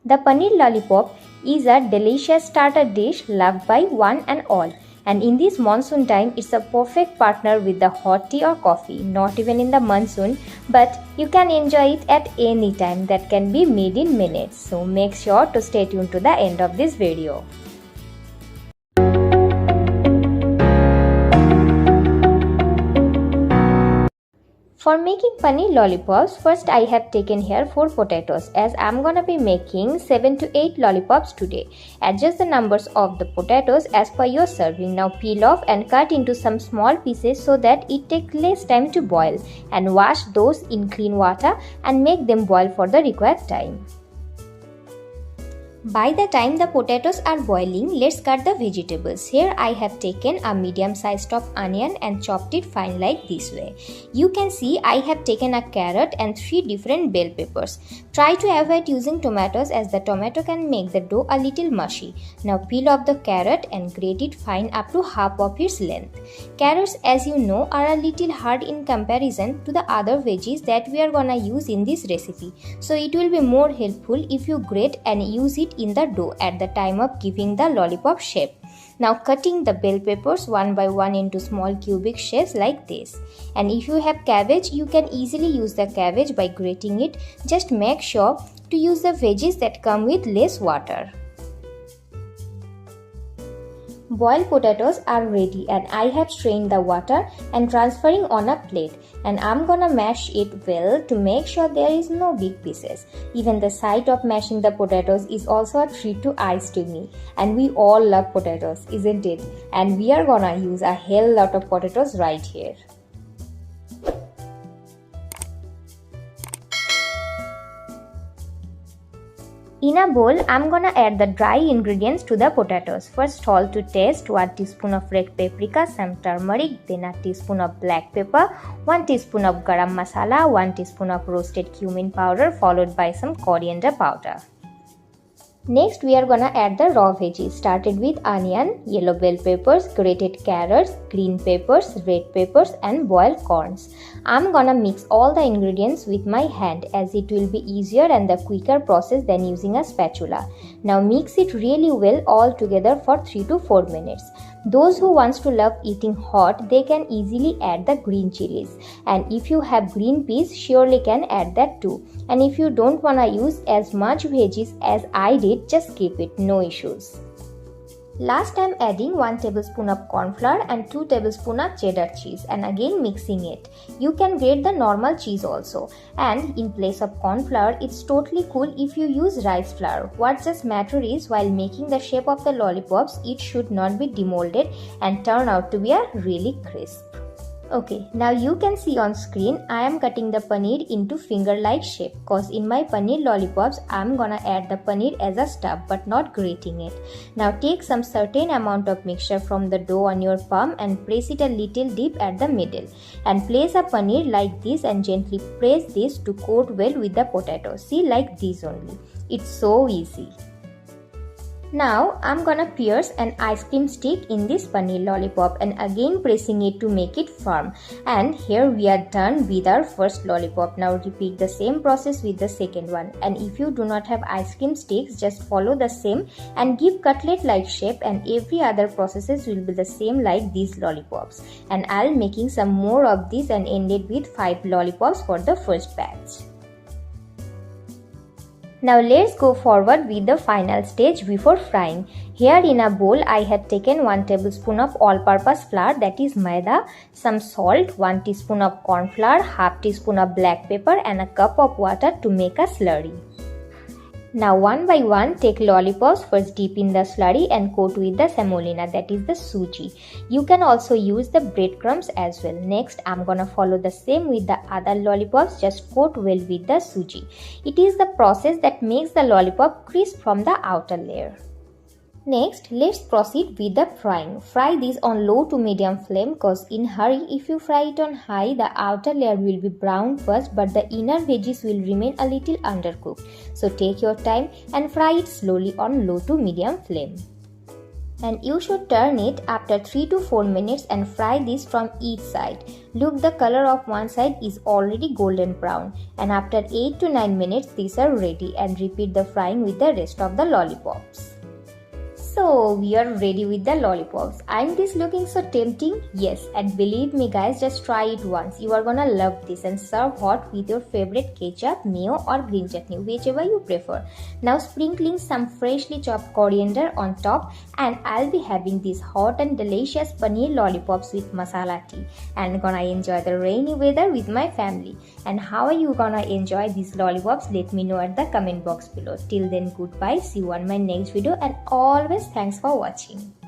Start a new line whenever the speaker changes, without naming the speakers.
The paneer lollipop is a delicious starter dish loved by one and all. And in this monsoon time, it's a perfect partner with the hot tea or coffee. Not even in the monsoon, but you can enjoy it at any time. That can be made in minutes. So make sure to stay tuned to the end of this video. For making paneer lollipops, first I have taken here 4 potatoes as I am gonna be making 7 to 8 lollipops today. Adjust the numbers of the potatoes as per your serving. Now peel off and cut into some small pieces so that it takes less time to boil, and wash those in clean water and make them boil for the required time. By the time the potatoes are boiling, let's cut the vegetables. Here I have taken a medium sized of onion and chopped it fine like this way. You can see I have taken a carrot and 3 different bell peppers. Try to avoid using tomatoes as the tomato can make the dough a little mushy. Now peel off the carrot and grate it fine up to half of its length. Carrots, as you know, are a little hard in comparison to the other veggies that we are gonna use in this recipe. So it will be more helpful if you grate and use it in the dough at the time of giving the lollipop shape. Now cutting the bell peppers one by one into small cubic shapes like this. And if you have cabbage, you can easily use the cabbage by grating it. Just make sure to use the veggies that come with less water. Boiled potatoes are ready and I have strained the water and transferring on a plate, and I'm gonna mash it well to make sure there is no big pieces. Even the sight of mashing the potatoes is also a treat to eyes to me, and we all love potatoes, isn't it? And we are gonna use a hell lot of potatoes right here. In a bowl, I'm gonna add the dry ingredients to the potatoes. First, salt to taste, 1 teaspoon of red paprika, some turmeric, then a teaspoon of black pepper, 1 teaspoon of garam masala, 1 teaspoon of roasted cumin powder, followed by some coriander powder. Next, we are gonna add the raw veggies, started with onion, yellow bell peppers, grated carrots, green peppers, red peppers and boiled corns. I'm gonna mix all the ingredients with my hand as it will be easier and the quicker process than using a spatula. Now mix it really well all together for 3 to 4 minutes. Those who wants to love eating hot, they can easily add the green chilies, and if you have green peas, surely can add that too. And if you don't wanna use as much veggies as I did, just skip it, no issues. Last, I'm adding 1 tablespoon of corn flour and 2 tablespoons of cheddar cheese, and again mixing it. You can grate the normal cheese also, and in place of corn flour, it's totally cool if you use rice flour. What just matter is while making the shape of the lollipops, it should not be demolded and turn out to be a really crisp. Okay, now you can see on screen I am cutting the paneer into finger-like shape, cause in my paneer lollipops I am gonna add the paneer as a stuff but not grating it. Now take some certain amount of mixture from the dough on your palm and press it a little deep at the middle, and place a paneer like this and gently press this to coat well with the potato. See, like this only. It's so easy. Now I'm gonna pierce an ice cream stick in this paneer lollipop and again pressing it to make it firm. And here we are done with our first lollipop. Now repeat the same process with the second one. And if you do not have ice cream sticks, just follow the same and give cutlet like shape, and every other processes will be the same like these lollipops. And I'll making some more of these and ended with 5 lollipops for the first batch. Now let's go forward with the final stage before frying. Here in a bowl I have taken 1 tablespoon of all-purpose flour, that is maida, some salt, 1 teaspoon of corn flour, half teaspoon of black pepper and a cup of water to make a slurry. Now one by one take lollipops, first dip in the slurry and coat with the semolina, that is the suji. You can also use the breadcrumbs as well. Next I'm gonna follow the same with the other lollipops, just coat well with the suji. It is the process that makes the lollipop crisp from the outer layer. Next, let's proceed with the frying. Fry this on low to medium flame, cause in hurry if you fry it on high, the outer layer will be brown first but the inner veggies will remain a little undercooked. So take your time and fry it slowly on low to medium flame. And you should turn it after 3 to 4 minutes and fry this from each side. Look, the color of one side is already golden brown, and after 8 to 9 minutes these are ready, and repeat the frying with the rest of the lollipops. So we are ready with the lollipops. Ain't this looking so tempting? Yes, and believe me guys, just try it once. You are gonna love this, and serve hot with your favorite ketchup, mayo or green chutney, whichever you prefer. Now sprinkling some freshly chopped coriander on top, and I'll be having these hot and delicious paneer lollipops with masala tea, and gonna enjoy the rainy weather with my family. And how are you gonna enjoy these lollipops? Let me know at the comment box below. Till then, goodbye, see you on my next video, and always thanks for watching.